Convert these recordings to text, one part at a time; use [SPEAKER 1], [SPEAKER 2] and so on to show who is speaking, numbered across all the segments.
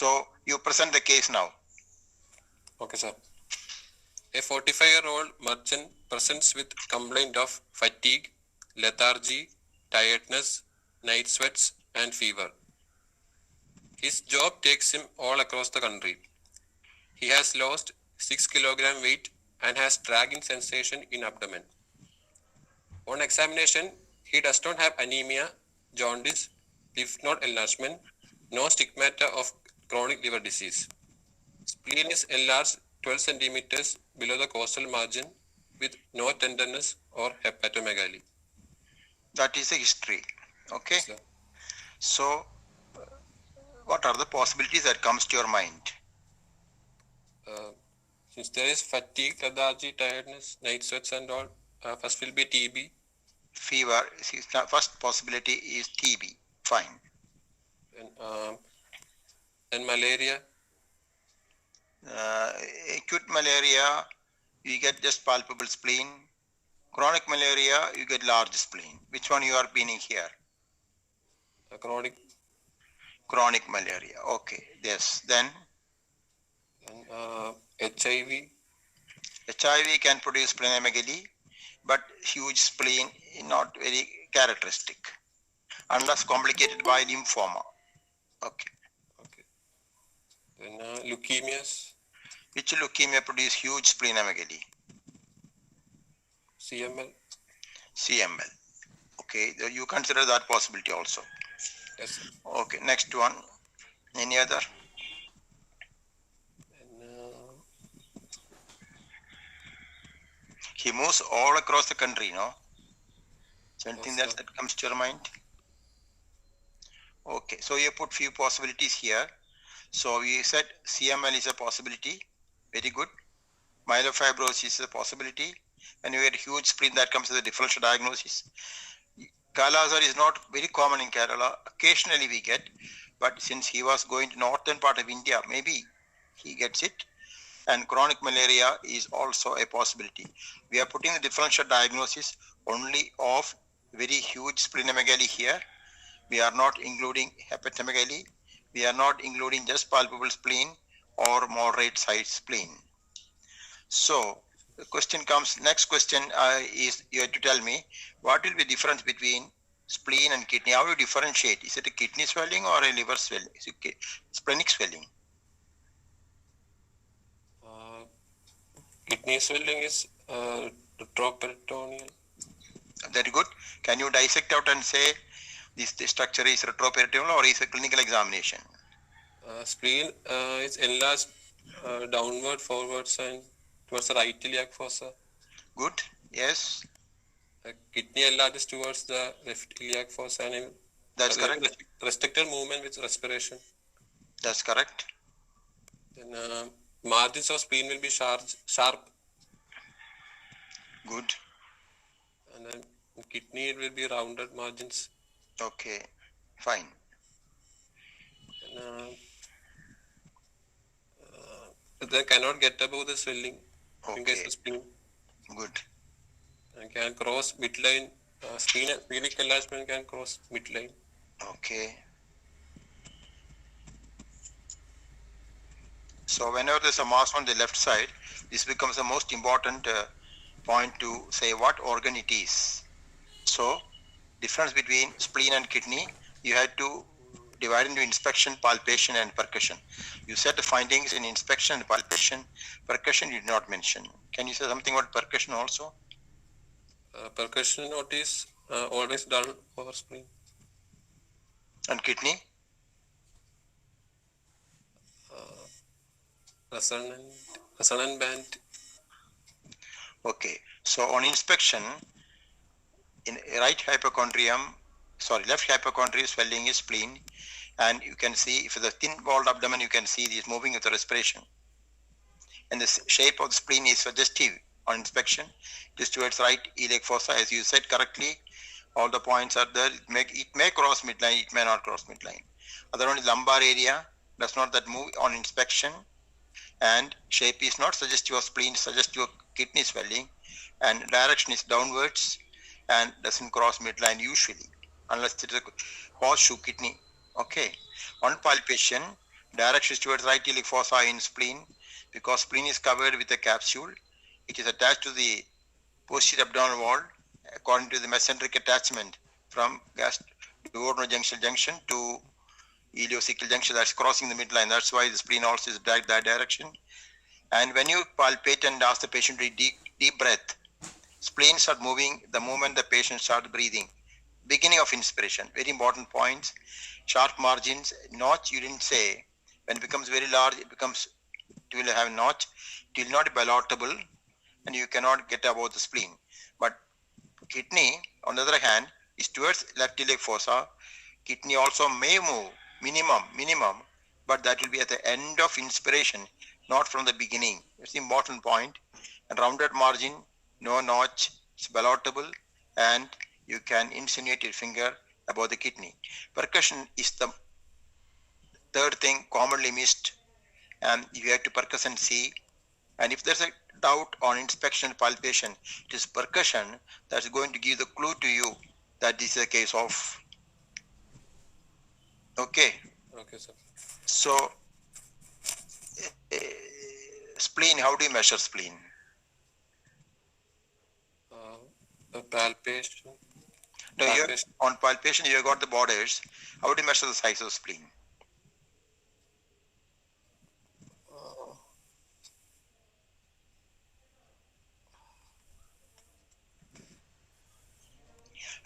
[SPEAKER 1] So you present the case now.
[SPEAKER 2] Okay, sir. A 45-year-old merchant presents with complaint of fatigue, lethargy, tiredness, night sweats, and fever. His job takes him all across the country. He has lost 6 kg weight and has dragging sensation in abdomen. On examination, he does not have anemia, jaundice, lymph node enlargement, no stigmata of chronic liver disease. Spleen is enlarged 12 centimeters below the costal margin with no tenderness or hepatomegaly.
[SPEAKER 1] That is a history. Okay.
[SPEAKER 2] Yes, sir.
[SPEAKER 1] So what are the possibilities that comes to your mind?
[SPEAKER 2] Since there is fatigue, lethargy, tiredness, night sweats and all, first will be TB.
[SPEAKER 1] Fever, first possibility is TB. Fine.
[SPEAKER 2] And malaria.
[SPEAKER 1] Acute malaria, you get just palpable spleen. Chronic malaria, you get large spleen. Which one you are meaning here?
[SPEAKER 2] Chronic.
[SPEAKER 1] Chronic malaria. Okay. Yes. Then.
[SPEAKER 2] HIV.
[SPEAKER 1] HIV can produce splenomegaly, but huge spleen is not very characteristic, unless complicated by lymphoma. Okay.
[SPEAKER 2] Okay. Then leukemias.
[SPEAKER 1] Which leukemia produce huge splenomegaly?
[SPEAKER 2] CML.
[SPEAKER 1] CML. Okay. You consider that possibility also.
[SPEAKER 2] Yes, sir.
[SPEAKER 1] Okay. Next one. Any other? He moves all across the country, no? So anything else that comes to your mind? Okay, so you put few possibilities here. So we said CML is a possibility. Very good. Myelofibrosis is a possibility. And we had huge spleen, that comes as a differential diagnosis. Kala-Azar is not very common in Kerala. Occasionally we get, but since he was going to northern part of India, maybe he gets it. And chronic malaria is also a possibility. We are putting the differential diagnosis only of very huge splenomegaly here. We are not including hepatomegaly. We are not including just palpable spleen or moderate sized spleen. So the question comes, next question is you have to tell me what will be the difference between spleen and kidney. How do you differentiate? Is it a kidney swelling or a liver swelling? Is it splenic swelling?
[SPEAKER 2] Kidney swelling is retroperitoneal.
[SPEAKER 1] Very good. Can you dissect out and say this structure is retroperitoneal or is a clinical examination?
[SPEAKER 2] Spleen is enlarged downward, forwards, and towards the right iliac fossa.
[SPEAKER 1] Good. Yes.
[SPEAKER 2] Kidney enlarges towards the left iliac fossa. And
[SPEAKER 1] that's correct.
[SPEAKER 2] Restricted movement with respiration.
[SPEAKER 1] That's correct.
[SPEAKER 2] Then margins of spleen will be sharp.
[SPEAKER 1] Good.
[SPEAKER 2] And then kidney will be rounded margins.
[SPEAKER 1] Okay, fine.
[SPEAKER 2] And they cannot get above the swelling in case of spleen.
[SPEAKER 1] Good.
[SPEAKER 2] And can cross midline. Splenic enlargement can cross midline.
[SPEAKER 1] Okay. So whenever there's a mass on the left side, this becomes the most important point to say what organ it is. So difference between spleen and kidney, you had to divide into inspection, palpation and percussion. You said the findings in inspection and palpation. Percussion you did not mention. Can you say something about percussion also?
[SPEAKER 2] Percussion notice always done over spleen.
[SPEAKER 1] And kidney?
[SPEAKER 2] Resonant band.
[SPEAKER 1] Okay, so on inspection, in left hypochondrium swelling is spleen, and you can see if the thin walled abdomen, you can see this moving with the respiration. And the shape of the spleen is suggestive on inspection. It is towards right iliac fossa, as you said correctly. All the points are there. It may cross midline, it may not cross midline. Other one is lumbar area, does not that move on inspection. And shape is not suggestive of spleen, suggestive of kidney swelling, and direction is downwards and doesn't cross midline usually, unless it is a horseshoe kidney. Okay. On palpation, Direction is towards right iliac fossa in spleen, because spleen is covered with a capsule. It is attached to the posterior abdominal wall according to the mesenteric attachment from duodenojunction junction to ileocecal junction, that's crossing the midline. That's why the spleen also is dragged that direction. And when you palpate and ask the patient to deep breath, spleen start moving the moment the patient starts breathing. Beginning of inspiration, very important points. Sharp margins, notch, you didn't say. When it becomes very large, it will have notch. It will not be palatable and you cannot get above the spleen. But kidney, on the other hand, is towards left iliac fossa. Kidney also may move, minimum, but that will be at the end of inspiration, not from the beginning. It's an important point. And rounded margin, no notch, it's palatable, and you can insinuate your finger above the kidney. Percussion is the third thing commonly missed, and you have to percuss and see. And if there's a doubt on inspection palpation, it is percussion that's going to give the clue to you that this is a case of. Okay.
[SPEAKER 2] Okay, sir.
[SPEAKER 1] So, spleen, how do you measure spleen?
[SPEAKER 2] Palpation.
[SPEAKER 1] No, on palpation, you have got the borders. How do you measure the size of spleen?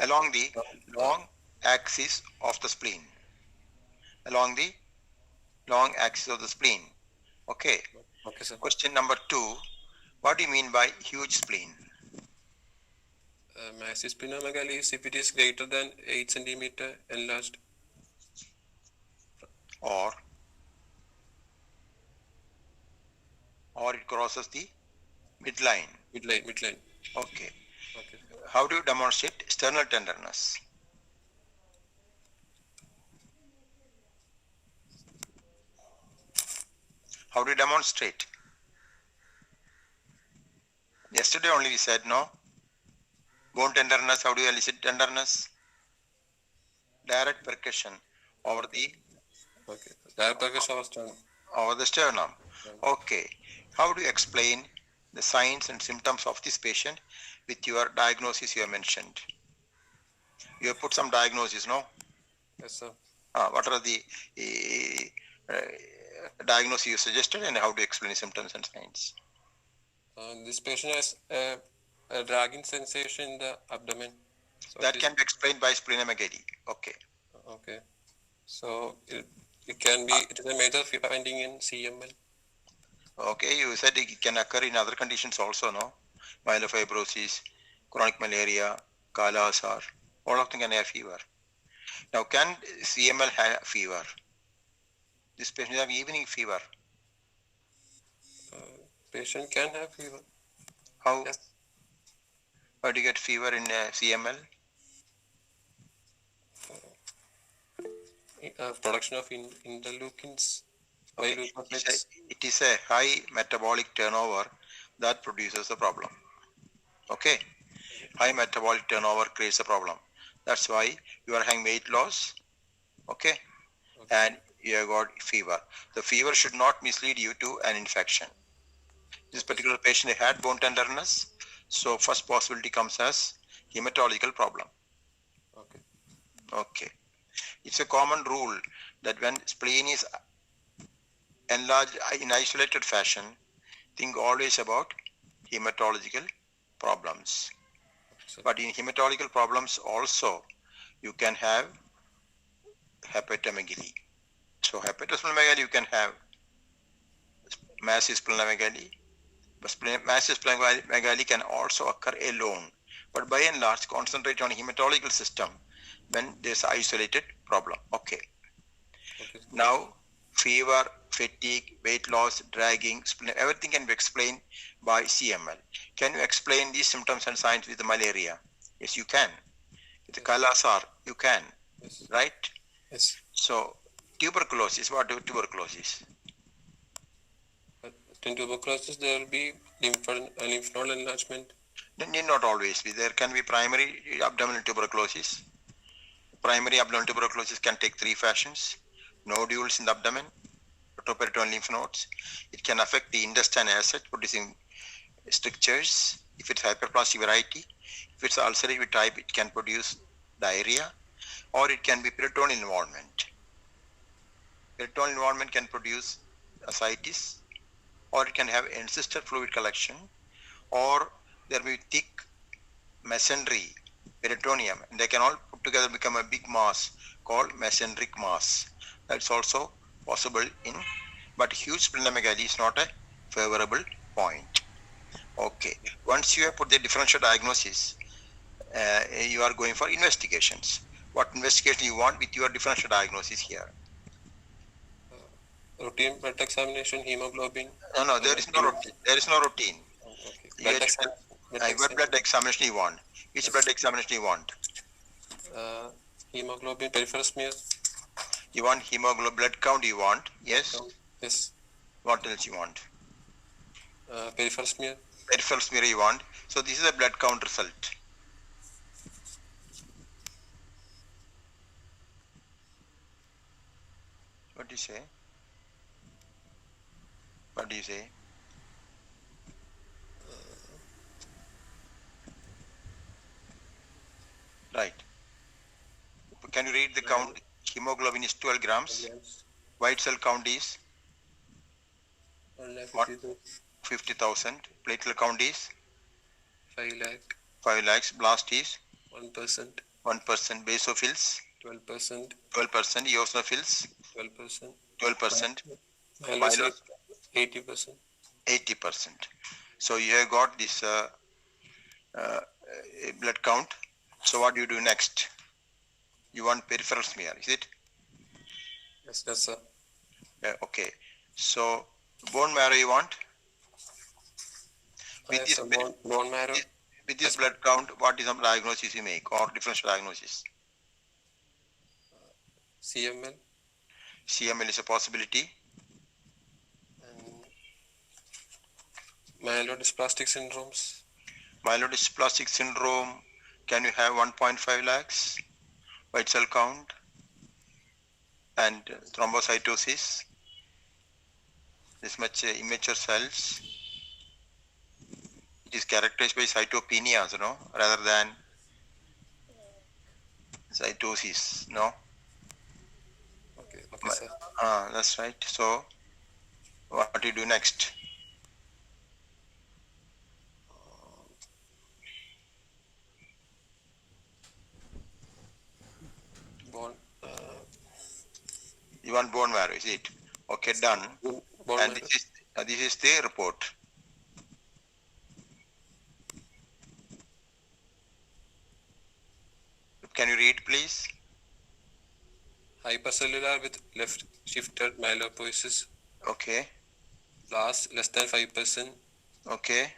[SPEAKER 1] Along the long axis of the spleen. Along the long axis of the spleen. Okay.
[SPEAKER 2] Okay, sir.
[SPEAKER 1] Question number 2. What do you mean by huge spleen?
[SPEAKER 2] Massive splenomegaly is if it is greater than 8 centimeter enlarged.
[SPEAKER 1] Or it crosses the midline.
[SPEAKER 2] Midline.
[SPEAKER 1] Okay.
[SPEAKER 2] Okay.
[SPEAKER 1] How do you demonstrate sternal tenderness? How do you demonstrate? Yesterday only we said no. Bone tenderness, how do you elicit tenderness? Direct percussion over the.
[SPEAKER 2] Okay. Direct percussion
[SPEAKER 1] over the sternum. Okay. How do you explain the signs and symptoms of this patient with your diagnosis you have mentioned? You have put some diagnosis, no?
[SPEAKER 2] Yes, sir.
[SPEAKER 1] What are the diagnosis you suggested, and how do you explain the symptoms and signs?
[SPEAKER 2] This patient has a dragging sensation in the abdomen.
[SPEAKER 1] So that can be explained by splenomegaly. Okay.
[SPEAKER 2] Okay. So it can be, it is a major finding in CML.
[SPEAKER 1] Okay, you said it can occur in other conditions also, no? Myelofibrosis, chronic malaria, Kala Azar, all of them can have fever. Now, can CML have fever? This patient have evening fever.
[SPEAKER 2] Patient can have fever.
[SPEAKER 1] How?
[SPEAKER 2] Yes.
[SPEAKER 1] How do you get fever in CML?
[SPEAKER 2] Production of interleukins.
[SPEAKER 1] Okay. It is a high metabolic turnover that produces the problem. Okay. High metabolic turnover creates a problem. That's why you are having weight loss. Okay. And you have got fever. The fever should not mislead you to an infection. This particular patient had bone tenderness. So first possibility comes as hematological problem.
[SPEAKER 2] Okay.
[SPEAKER 1] Okay. It's a common rule that when spleen is enlarged in isolated fashion, think always about hematological problems. But in hematological problems also, you can have hepatomegaly. So hepatosplenomegaly, you can have massive splenomegaly. But massive splenomegaly can also occur alone. But by and large, concentrate on hematological system when there's isolated problem. Okay. Now, fever, fatigue, weight loss, dragging, everything can be explained by CML. Can you explain these symptoms and signs with the malaria? Yes, you can. With the Kala Azar, you can. Yes. Right?
[SPEAKER 2] Yes.
[SPEAKER 1] So, tuberculosis, what is tuberculosis?
[SPEAKER 2] In tuberculosis, there will be lymph node enlargement.
[SPEAKER 1] Need not always be. There can be primary abdominal tuberculosis. Primary abdominal tuberculosis can take 3 fashions. Nodules in the abdomen, retroperitoneal lymph nodes. It can affect the intestine as such, producing strictures. If it's hyperplastic variety, if it's ulcerative type, it can produce diarrhea, or it can be peritoneal involvement. Peritoneal involvement can produce ascites, or it can have ancestor fluid collection, or there may be thick mesentery, peritoneum, and they can all put together become a big mass called mesenteric mass. That's also possible in, but huge splenomegaly is not a favorable point. Okay, once you have put the differential diagnosis, you are going for investigations. What investigation you want with your differential diagnosis here?
[SPEAKER 2] Routine blood examination, hemoglobin.
[SPEAKER 1] No, there is no routine. There is no routine.
[SPEAKER 2] Okay.
[SPEAKER 1] What blood examination you want? Which blood examination you want?
[SPEAKER 2] Hemoglobin, peripheral smear.
[SPEAKER 1] You want hemoglobin blood count you want? Yes?
[SPEAKER 2] Yes.
[SPEAKER 1] What else you want?
[SPEAKER 2] Peripheral smear.
[SPEAKER 1] Peripheral smear you want. So this is a blood count result. What do you say? What do you say? Right. Can you read the count? Hemoglobin is 12 grams. White cell count is 50,000. Platelet count is
[SPEAKER 2] 5 lakh.
[SPEAKER 1] 5 lakhs. Blast is
[SPEAKER 2] 1%.
[SPEAKER 1] 1%. Basophils
[SPEAKER 2] 12%.
[SPEAKER 1] 12%. Eosinophils
[SPEAKER 2] 12%.
[SPEAKER 1] 12%.
[SPEAKER 2] Myeloid 80%.
[SPEAKER 1] 80%. So you have got this blood count. So what do you do next? You want peripheral smear, is it?
[SPEAKER 2] Yes, sir.
[SPEAKER 1] Okay. So bone marrow you want? With this
[SPEAKER 2] bone marrow.
[SPEAKER 1] With this blood count, what is the diagnosis you make or differential diagnosis?
[SPEAKER 2] CML.
[SPEAKER 1] CML is a possibility.
[SPEAKER 2] And myelodysplastic syndromes.
[SPEAKER 1] Myelodysplastic syndrome, can you have 1.5 lakhs white cell count and thrombocytosis, this much immature cells. It is characterized by cytopenias, no, rather than cytosis, no?
[SPEAKER 2] Okay, sir.
[SPEAKER 1] That's right. So what do you do next? You want bone marrow, is it? Okay, done. And this is the report. Can you read, please?
[SPEAKER 2] Hypercellular with left shifted myelopoiesis.
[SPEAKER 1] Okay.
[SPEAKER 2] Blast less than 5%.
[SPEAKER 1] Okay.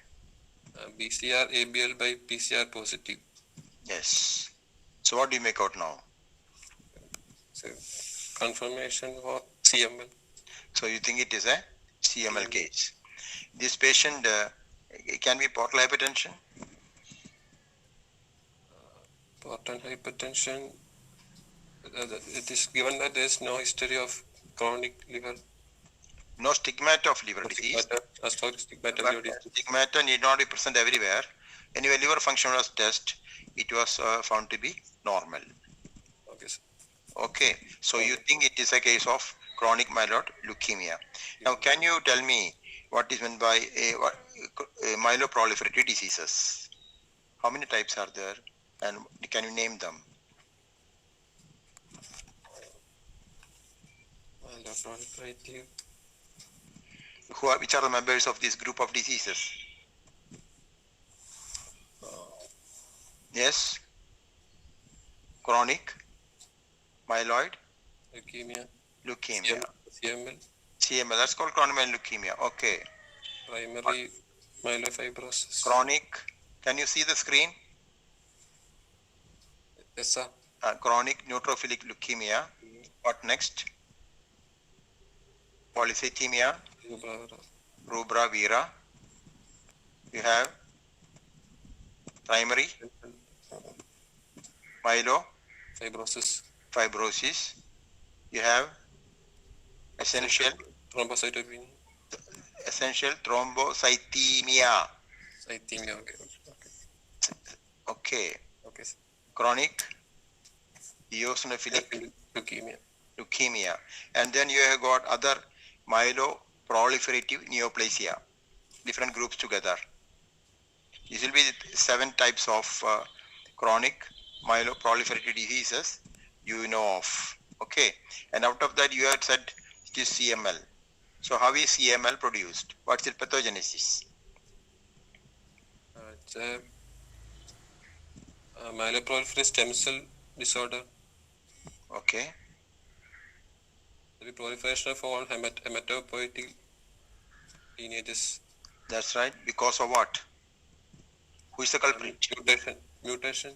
[SPEAKER 2] BCR ABL by PCR positive.
[SPEAKER 1] Yes. So what do you make out now?
[SPEAKER 2] So confirmation for CML.
[SPEAKER 1] So you think it is a CML case. This patient can be portal hypertension?
[SPEAKER 2] Portal hypertension. It is given that there is no history of chronic liver.
[SPEAKER 1] No stigmata of liver disease. Stigmata need not be present everywhere. Anyway, liver function was tested. It was found to be normal.
[SPEAKER 2] Okay, sir.
[SPEAKER 1] Okay. So you think it is a case of chronic myeloid leukemia. Now, can you tell me what is meant by myeloproliferative diseases? How many types are there? And can you name them?
[SPEAKER 2] Myeloproliferative.
[SPEAKER 1] Which are the members of this group of diseases? Yes? Chronic myeloid leukemia. CML, that's called chronic myeloid leukemia. Okay.
[SPEAKER 2] Primary myelofibrosis.
[SPEAKER 1] Chronic, can you see the screen?
[SPEAKER 2] Yes, sir.
[SPEAKER 1] Chronic neutrophilic leukemia. What next? Polycythemia. Rubra vera. You have primary myelofibrosis. You have essential
[SPEAKER 2] Thrombocytopenia.
[SPEAKER 1] Essential thrombocythemia.
[SPEAKER 2] Cythemia. Okay.
[SPEAKER 1] Okay.
[SPEAKER 2] Okay, sir.
[SPEAKER 1] Chronic eosinophilic
[SPEAKER 2] Leukemia.
[SPEAKER 1] and then you have got other myeloproliferative neoplasia, different groups together. This will be 7 types of chronic myeloproliferative diseases you know of. Okay, and out of that you have said it is CML. So how is CML produced? What's its pathogenesis?
[SPEAKER 2] It's a myeloproliferative stem cell disorder.
[SPEAKER 1] Okay,
[SPEAKER 2] The proliferation of all hematopoietic lineages.
[SPEAKER 1] that's right. Because of what? Who is the culprit?
[SPEAKER 2] Mutation.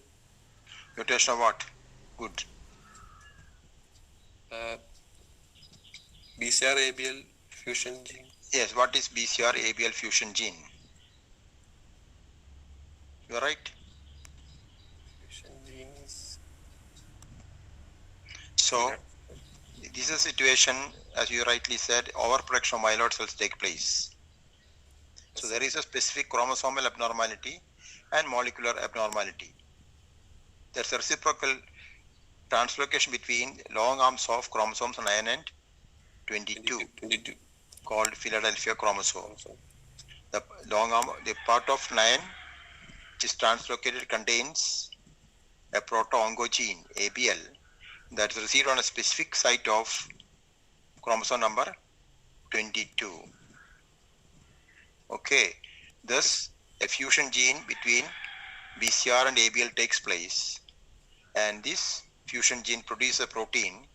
[SPEAKER 1] Mutation of what? Good.
[SPEAKER 2] BCR-ABL fusion gene.
[SPEAKER 1] Yes, what is BCR-ABL fusion gene? You are right.
[SPEAKER 2] Fusion genes.
[SPEAKER 1] So this is a situation, as you rightly said, overproduction of myeloid cells take place. So there is a specific chromosomal abnormality and molecular abnormality. There's a reciprocal translocation between long arms of chromosomes 9 and 22 called Philadelphia chromosome. The long arm, the part of 9 which is translocated contains a proto-oncogene ABL that is received on a specific site of chromosome number 22. Okay, thus a fusion gene between BCR and ABL takes place, and this fusion gene produces a protein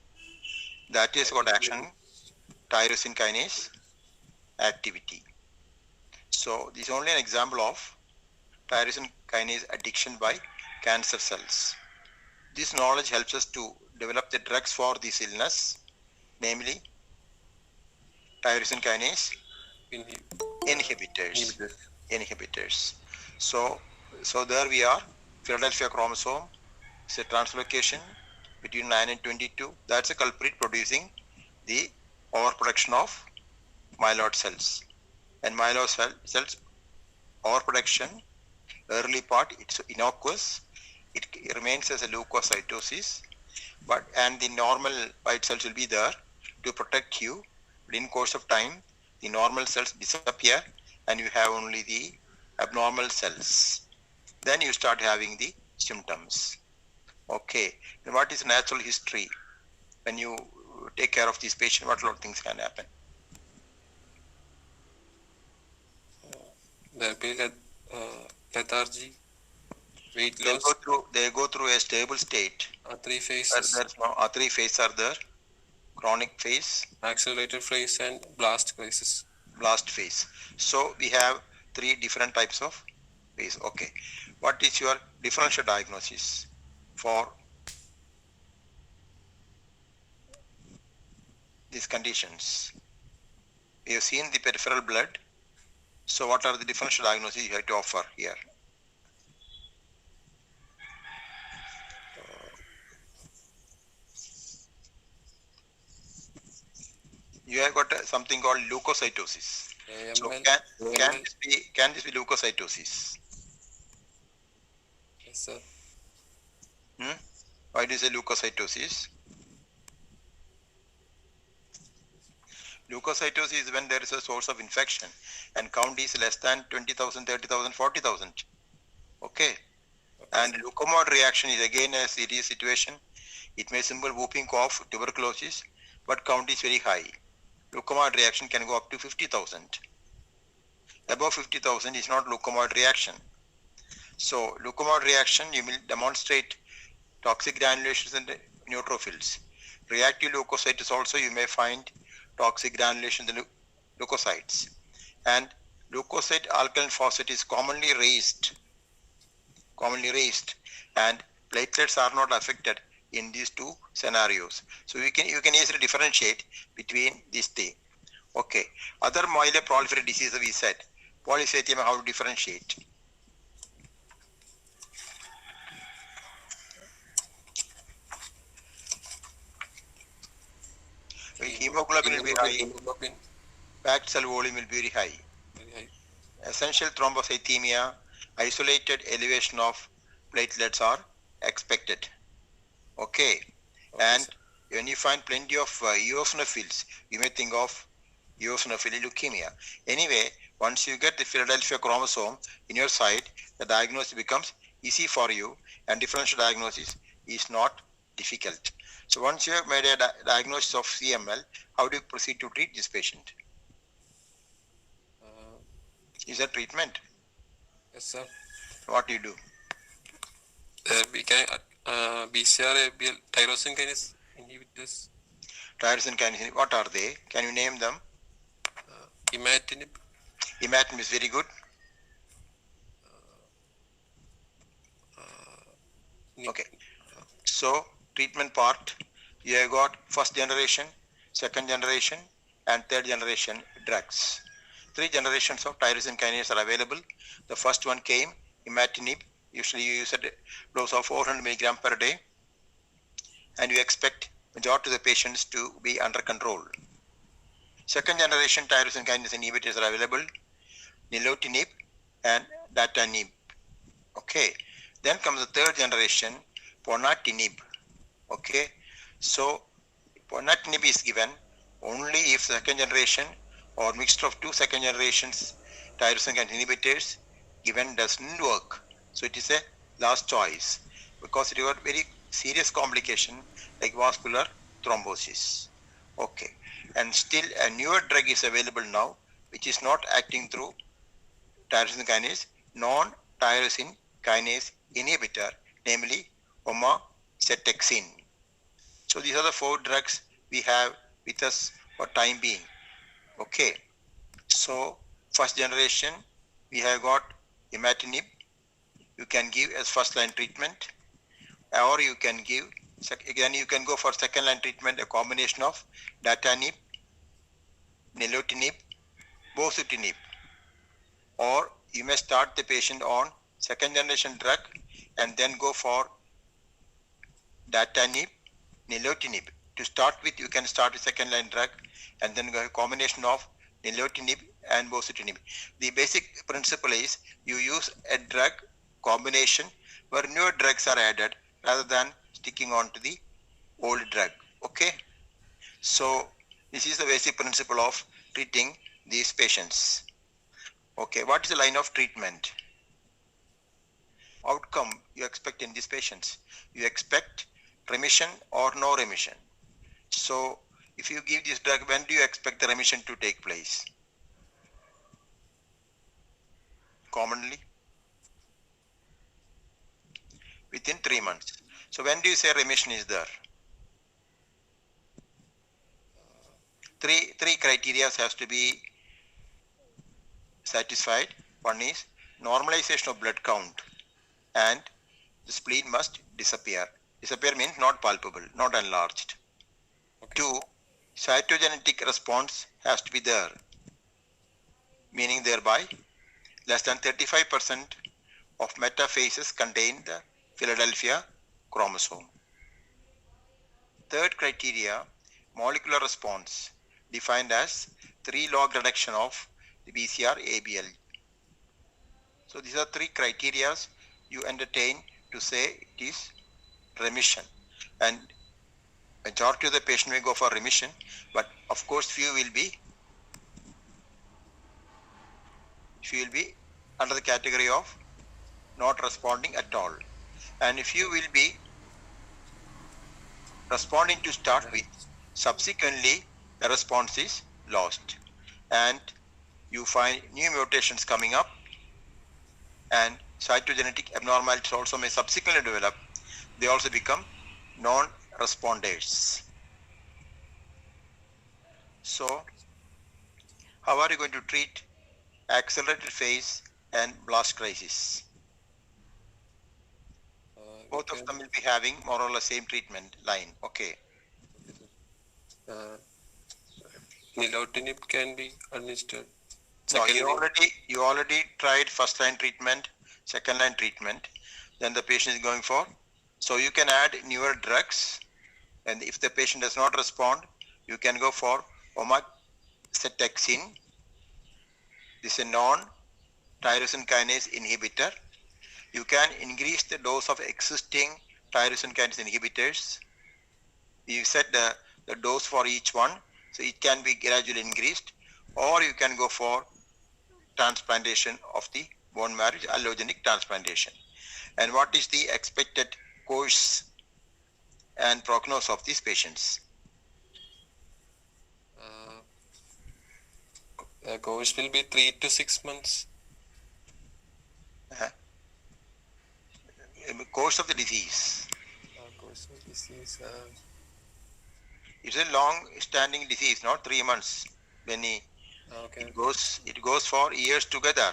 [SPEAKER 1] that has got action tyrosine kinase activity. So this is only an example of tyrosine kinase addiction by cancer cells. This knowledge helps us to develop the drugs for this illness, namely tyrosine kinase inhibitors. So there we are, Philadelphia chromosome, it's a translocation between 9 and 22. That's a culprit producing the overproduction of myeloid cells. And myeloid cells overproduction, early part, it's innocuous. It remains as a leukocytosis, and the normal white cells will be there to protect you. But in course of time, the normal cells disappear and you have only the abnormal cells. Then you start having the symptoms. Okay, and what is natural history? When you take care of these patients, what lot of things can happen?
[SPEAKER 2] There will be lethargy, weight loss.
[SPEAKER 1] They go through a stable state.
[SPEAKER 2] 3 phases.
[SPEAKER 1] There's no 3 phases are there. Chronic phase,
[SPEAKER 2] accelerated phase, and blast phases.
[SPEAKER 1] Blast phase. So we have 3 different types of phase. Okay. What is your differential diagnosis for these conditions? We have seen the peripheral blood. So what are the differential diagnoses you have to offer here? You have got something called leukocytosis. So can this be leukocytosis?
[SPEAKER 2] Yes, sir.
[SPEAKER 1] Why do you say leukocytosis? Leukocytosis is when there is a source of infection and count is less than 20,000, 30,000, 40,000. Okay. And leukemoid reaction is again a serious situation. It may symbol whooping cough, tuberculosis, but count is very high. Leukemoid reaction can go up to 50,000. Above 50,000 is not leukemoid reaction. So leukemoid reaction, you will demonstrate toxic granulations in the neutrophils. Reactive leukocytes also you may find toxic granulation in the leukocytes. And leukocyte alkaline phosphate is commonly raised, and platelets are not affected in these 2 scenarios. So you can easily differentiate between these 3. Okay. Other myeloproliferative diseases we said. Polycythemia, how to differentiate? Hemoglobin will be high. packed cell volume will be very high.
[SPEAKER 2] Very high.
[SPEAKER 1] Essential thrombocythemia, isolated elevation of platelets are expected. Okay. And
[SPEAKER 2] Sir.
[SPEAKER 1] when you find plenty of eosinophils, you may think of eosinophilic leukemia. Anyway, once you get the Philadelphia chromosome in your side, the diagnosis becomes easy for you, and differential diagnosis is not difficult. So once you have made a diagnosis of CML, how do you proceed to treat this patient? Is there treatment?
[SPEAKER 2] Yes, sir.
[SPEAKER 1] What do you do?
[SPEAKER 2] We can BCR, ABL, tyrosine kinase inhibitors,
[SPEAKER 1] Tyrosine kinase, what are they? Can you name them?
[SPEAKER 2] imatinib,
[SPEAKER 1] Imatinib is very good. Okay. So treatment part, you have got first generation, second generation, and third generation drugs. 3 generations of tyrosine kinase are available. The first one came, imatinib. Usually you use a dose of 400 milligram per day, and you expect majority of the patients to be under control. Second generation tyrosine kinase inhibitors are available, nilotinib and datanib. Okay. Then comes the third generation, ponatinib. Okay. So ponatinib is given only if second generation or mixture of 2 second generations tyrosine kinase inhibitors given doesn't work. So it is a last choice because it got very serious complication like vascular thrombosis. Okay. And still a newer drug is available now which is not acting through tyrosine kinase, non-tyrosine kinase inhibitor, namely omacetexine. So these are the 4 drugs we have with us for time being. Okay. So first generation we have got imatinib. You can give as first line treatment, or you can give again you can go for second line treatment, a combination of datanib, nilotinib, bosutinib, or you may start the patient on second generation drug and then go for datanib, nilotinib. To start with, you can start with second line drug and then go a combination of nilotinib and bosutinib. The basic principle is you use a drug combination where newer drugs are added rather than sticking on to the old drug. Okay. So this is the basic principle of treating these patients. Okay, what is the line of treatment? Outcome you expect in these patients? You expect remission or no remission. So if you give this drug, when do you expect the remission to take place? Commonly within 3 months. So when do you say remission is there? Three criteria has to be satisfied. One is normalization of blood count and the spleen must disappear. Disappear means not palpable, not enlarged. Okay. 2, cytogenetic response has to be there, meaning thereby less than 35% of metaphases contain the Philadelphia chromosome. Third criteria, molecular response, defined as 3-log reduction of the BCR ABL. So these are 3 criteria you entertain to say it is remission. And majority of the patient may go for remission, but of course few will be under the category of not responding at all. And if you will be responding to start with, subsequently the response is lost and you find new mutations coming up and cytogenetic abnormalities also may subsequently develop. They also become non-responders. So how are you going to treat accelerated phase and blast crisis? Both of them will be having more or less same treatment line. Okay.
[SPEAKER 2] Nilotinib can be administered.
[SPEAKER 1] No, you already tried first line treatment, second line treatment. Then the patient is going for. So you can add newer drugs, and if the patient does not respond, you can go for cetexin. This is a non-tyrosine kinase inhibitor. You can increase the dose of existing tyrosine kinase inhibitors. You set the dose for each one, so it can be gradually increased, or you can go for transplantation of the bone marrow, allogenic transplantation. And what is the expected course and prognosis of these patients?
[SPEAKER 2] The course will be 3 to 6 months.
[SPEAKER 1] Course of the disease.
[SPEAKER 2] Course of disease.
[SPEAKER 1] It's a long-standing disease, not 3 months.
[SPEAKER 2] Okay.
[SPEAKER 1] It goes for years together.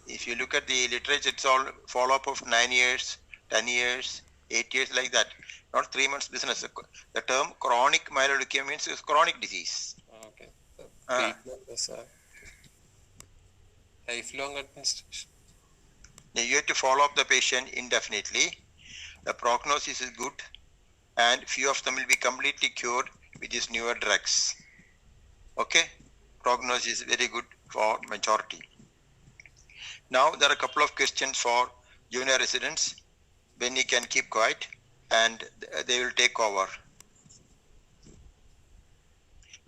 [SPEAKER 1] If you look at the literature, it's all follow-up of 9 years, 10 years, 8 years, like that. Not 3 months business. The term chronic myeloid leukemia means it's chronic disease.
[SPEAKER 2] Okay. Treatment is lifelong administration.
[SPEAKER 1] You have to follow up the patient indefinitely. The prognosis is good, and few of them will be completely cured with these newer drugs. Okay? Prognosis is very good for majority. Now there are a couple of questions for junior residents. Benny can keep quiet and they will take over.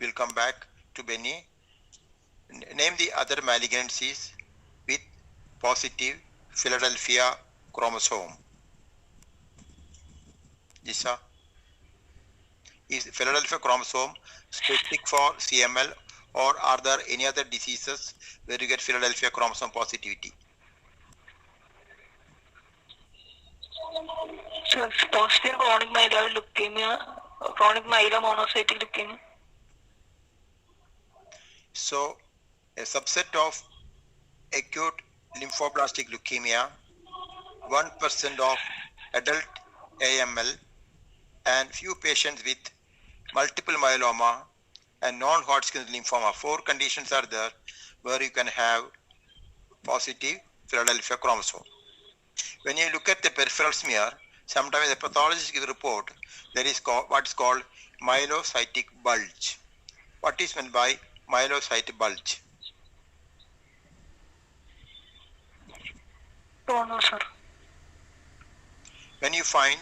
[SPEAKER 1] We'll come back to Benny. Name the other malignancies with positive Philadelphia chromosome. Jisa, is Philadelphia chromosome specific for CML, or are there any other diseases where you get Philadelphia chromosome positivity?
[SPEAKER 3] So it's positive chronic myeloid leukemia, chronic myelomonocytic leukemia.
[SPEAKER 1] So a subset of acute lymphoblastic leukemia, 1% of adult AML, and few patients with multiple myeloma and non-Hodgkin's lymphoma. 4 conditions are there where you can have positive Philadelphia chromosome. When you look at the peripheral smear, sometimes the pathologist gives a report that is what is called myelocytic bulge. What is meant by myelocytic bulge?
[SPEAKER 3] Don't know, sir.
[SPEAKER 1] When you find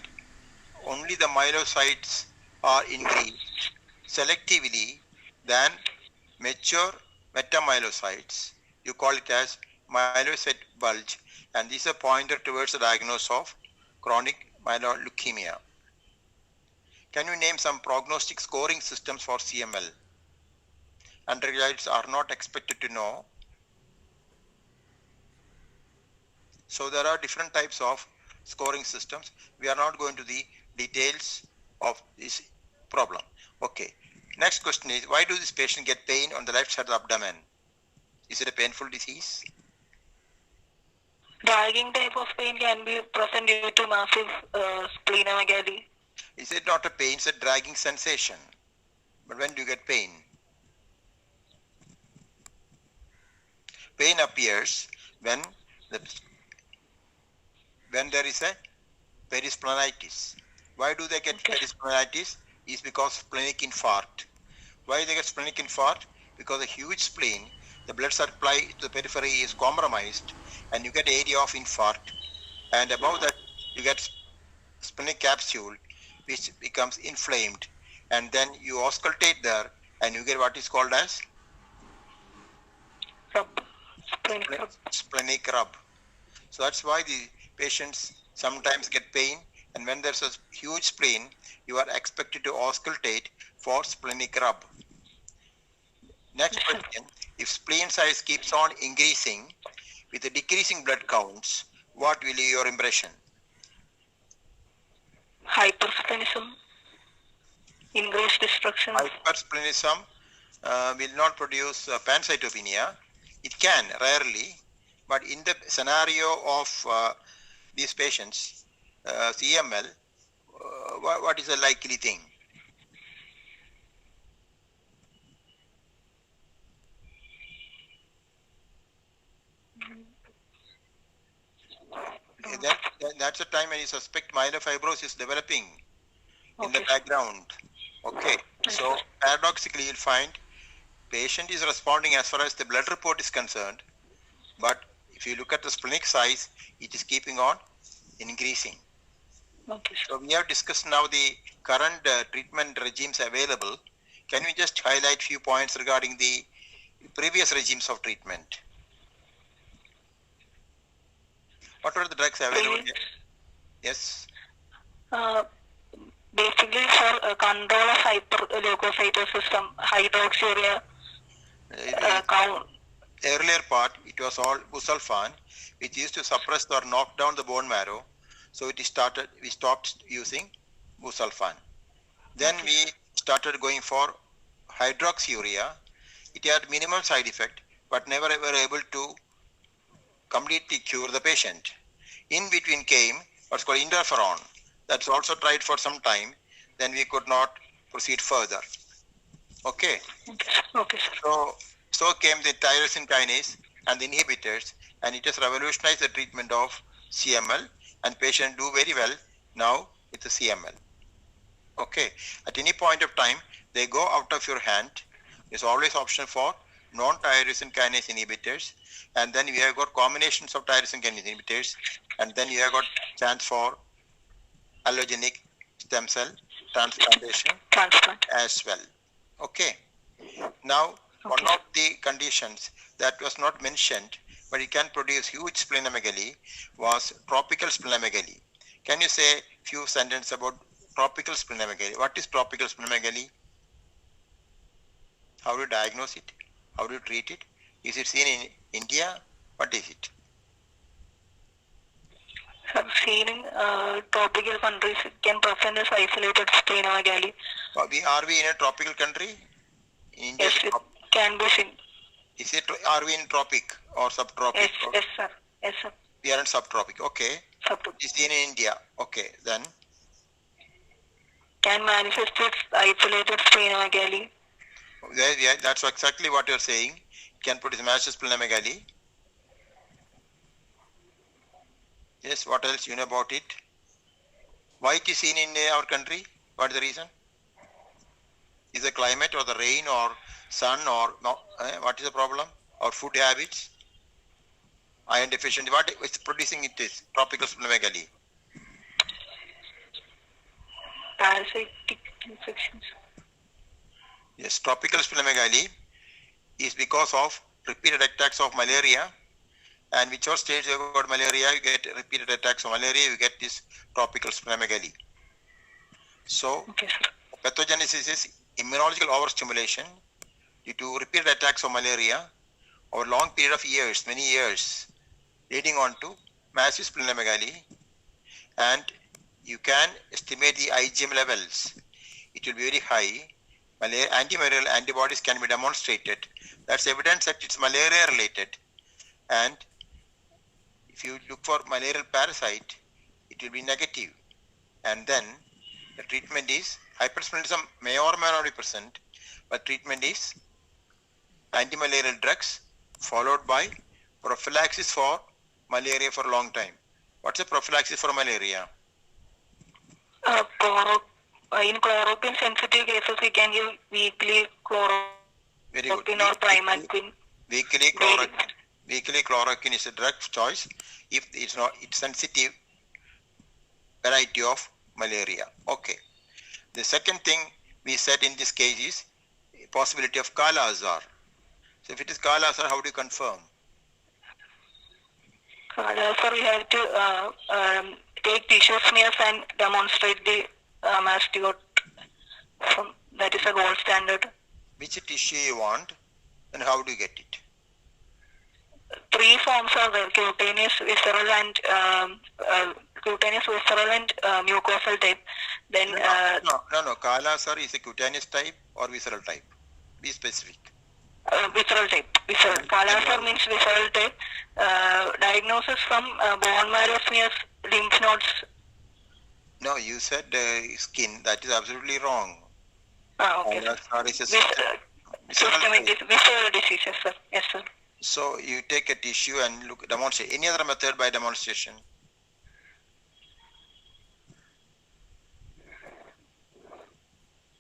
[SPEAKER 1] only the myelocytes are increased selectively than mature metamyelocytes, you call it as myelocyte bulge, and this is a pointer towards the diagnosis of chronic myeloid leukemia. Can you name some prognostic scoring systems for CML? Undergraduates are not expected to know. So there are different types of scoring systems. We are not going to the details of this problem. Okay. Next question is, why do this patient get pain on the left side of the abdomen? Is it a painful disease?
[SPEAKER 3] Dragging type of pain can be present due to massive splenomegaly.
[SPEAKER 1] Is it not a pain? It's a dragging sensation. But when do you get pain? Pain appears when there is a perisplenitis. Why do they get perisplenitis? Is because splenic infarct. Why they get splenic infarct? Because a huge spleen, the blood supply to the periphery is compromised, and you get area of infarct, and above that you get splenic capsule which becomes inflamed, and then you auscultate there and you get what is called as splenic rub. So that's why the patients sometimes get pain, and when there's a huge spleen, you are expected to auscultate for splenic rub. Next question, if spleen size keeps on increasing with the decreasing blood counts, what will be your impression?
[SPEAKER 3] Hypersplenism, increased destruction.
[SPEAKER 1] Hypersplenism will not produce pancytopenia. It can, rarely, but in the scenario of these patients, CML, what is a likely thing? That's the time when you suspect myelofibrosis developing in the background. Okay, so paradoxically you'll find patient is responding as far as the blood report is concerned, but if you look at the splenic size, it is keeping on increasing.
[SPEAKER 3] Okay, sir.
[SPEAKER 1] So we have discussed now the current treatment regimes available. Can you just highlight few points regarding the previous regimes of treatment? What were the drugs available? Yes.
[SPEAKER 3] Basically for control of hyperleukocytosis, hydroxyurea count.
[SPEAKER 1] Earlier part, it was all busulfan, which used to suppress or knock down the bone marrow. So we stopped using busulfan. Then we started going for hydroxyurea. It had minimum side effect, but never ever able to completely cure the patient. In between came what's called interferon. That's also tried for some time. Then we could not proceed further. Okay.
[SPEAKER 3] Okay, sir.
[SPEAKER 1] So came the tyrosine kinase and the inhibitors, and it has revolutionized the treatment of CML, and patients do very well now with the CML. Okay. At any point of time, they go out of your hand. There's always option for non-tyrosine kinase inhibitors, and then you have got combinations of tyrosine kinase inhibitors, and then you have got chance for allogenic stem cell transplantation as well. Okay. Now, one of the conditions that was not mentioned, but it can produce huge splenomegaly, was tropical splenomegaly. Can you say a few sentences about tropical splenomegaly? What is tropical splenomegaly? How do you diagnose it? How do you treat it? Is it seen in India? What is it?
[SPEAKER 3] Seen in tropical countries, it can present as isolated splenomegaly.
[SPEAKER 1] Are we in a tropical country? In India,
[SPEAKER 3] yes, it can be seen.
[SPEAKER 1] Are we in tropic or subtropic?
[SPEAKER 3] Yes, sir. Yes, sir.
[SPEAKER 1] We are in subtropic. Okay.
[SPEAKER 3] Subtropic.
[SPEAKER 1] It's seen in India. Okay. Then?
[SPEAKER 3] Can manifest its isolated splenomegaly.
[SPEAKER 1] Yeah, that's exactly what you're saying. It can produce massive splenomegaly. Yes, what else you know about it? Why it is seen in our country? What is the reason? Is the climate or the rain or sun or no? What is the problem? Or food habits? Iron deficiency. What is producing it is tropical splenomegaly?
[SPEAKER 3] Parasitic infections.
[SPEAKER 1] Yes, tropical splenomegaly is because of repeated attacks of malaria. And whichever stage you have got malaria, you get repeated attacks of malaria, you get this tropical splenomegaly. So, pathogenesis is immunological overstimulation due to repeated attacks of malaria over a long period of years, many years, leading on to massive splenomegaly. And you can estimate the IgM levels. It will be very high. Antimalarial antibodies can be demonstrated. That's evidence that it's malaria related. And if you look for malarial parasite, it will be negative. And then the treatment is hypersplenism may or may not be present, but treatment is antimalarial drugs followed by prophylaxis for malaria for a long time. What's the prophylaxis for malaria?
[SPEAKER 3] In chloroquine sensitive cases, we can give weekly chloroquine or primaquine.
[SPEAKER 1] Weekly chloroquine is a drug choice if it's sensitive variety of malaria. Okay. The second thing we said in this case is possibility of Kala Azar. So if it is Kala Azar, how do you confirm?
[SPEAKER 3] Kala Azar, we have to take tissue smears and demonstrate the mastocyte. That is a gold standard.
[SPEAKER 1] Which tissue you want and how do you get it?
[SPEAKER 3] 3 forms are there: cutaneous, visceral, and mucosal type. Then
[SPEAKER 1] no. Kala Azar is a cutaneous type or visceral type? Be specific.
[SPEAKER 3] Visceral type. Kala Azar means visceral type. Diagnosis from bone marrow smears, lymph nodes.
[SPEAKER 1] No, you said skin. That is absolutely wrong.
[SPEAKER 3] Okay.
[SPEAKER 1] Kala Azar is a
[SPEAKER 3] systemic visceral diseases, sir. Yes, sir.
[SPEAKER 1] So you take a tissue and demonstrate. Any other method by demonstration?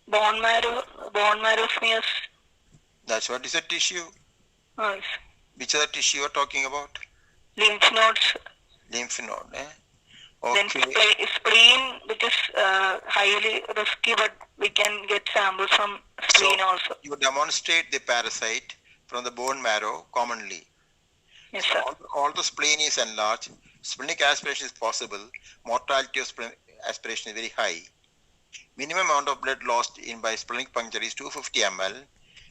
[SPEAKER 3] Bone marrow smears.
[SPEAKER 1] That's what is a tissue.
[SPEAKER 3] Yes.
[SPEAKER 1] Which other tissue you are talking about?
[SPEAKER 3] Lymph nodes.
[SPEAKER 1] Lymph node.
[SPEAKER 3] Then
[SPEAKER 1] Okay.
[SPEAKER 3] spleen, which is highly risky, but we can get samples from spleen
[SPEAKER 1] So
[SPEAKER 3] also.
[SPEAKER 1] you demonstrate the parasite from the bone marrow commonly.
[SPEAKER 3] Yes,
[SPEAKER 1] So
[SPEAKER 3] sir.
[SPEAKER 1] all the spleen is enlarged. Splenic aspiration is possible. Mortality of splenic aspiration is very high. Minimum amount of blood lost in by splenic puncture is 250 ml,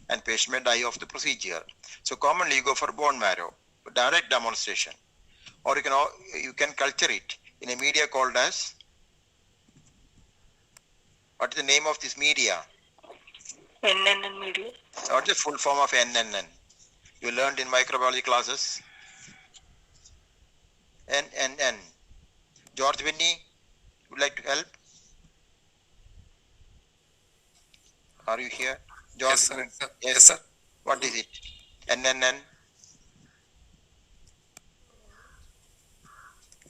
[SPEAKER 1] and patient may die of the procedure. So commonly you go for bone marrow, direct demonstration, or you can culture it in a media called as, what is the name of this media?
[SPEAKER 3] NNN media.
[SPEAKER 1] What is the full form of NNN? You learned in microbiology classes. NNN. George Winnie, would like to help? Are you here? George?
[SPEAKER 2] Yes, sir.
[SPEAKER 1] Yes.
[SPEAKER 2] Yes, sir.
[SPEAKER 1] What is it? NNN.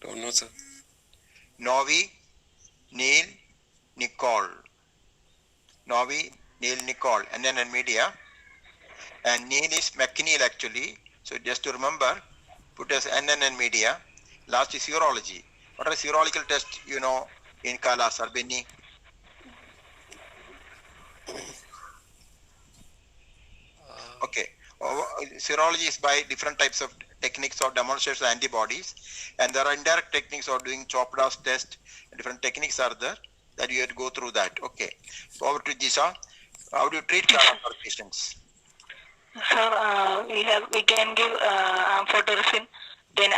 [SPEAKER 2] Don't know, sir.
[SPEAKER 1] Novi, Neil, Nicole. Novi, Neil, Nicole. NNN media. And Neil is McNeil actually. So just to remember, put as NNN media. Last is serology. What are serological tests you know in Kalas or Benny? Okay. Serology is by different types of techniques or demonstration of antibodies, and there are indirect techniques of doing Chopra's test. Different techniques are there that you have to go through that. Okay. Over to Jisa. How do you treat cancer patients?
[SPEAKER 3] Sir, we can give amphotericin, then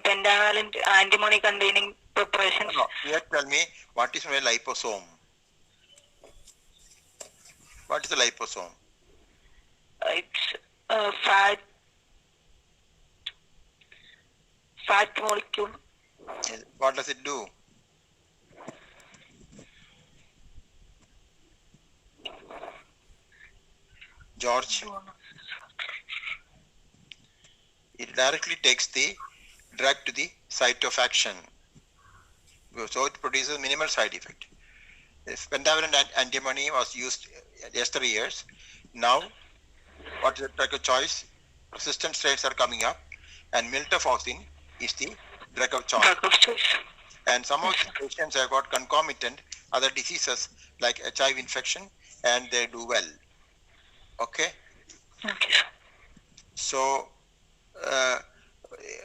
[SPEAKER 3] pentavalent antimony containing preparations.
[SPEAKER 1] No, here tell me what is my liposome? What is the liposome?
[SPEAKER 3] It's a fat molecule.
[SPEAKER 1] What does it do? George? It directly takes the drug to the site of action. So it produces minimal side effect. If pentavalent antimony was used yesteryears, now what is the drug of choice? Resistant strains are coming up, and miltefosine is the drug of choice.
[SPEAKER 3] Drug of choice.
[SPEAKER 1] And some of the patients have got concomitant other diseases like HIV infection, and they do well. Okay?
[SPEAKER 3] Okay.
[SPEAKER 1] So,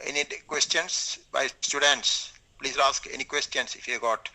[SPEAKER 1] any questions by students? Please ask any questions if you got.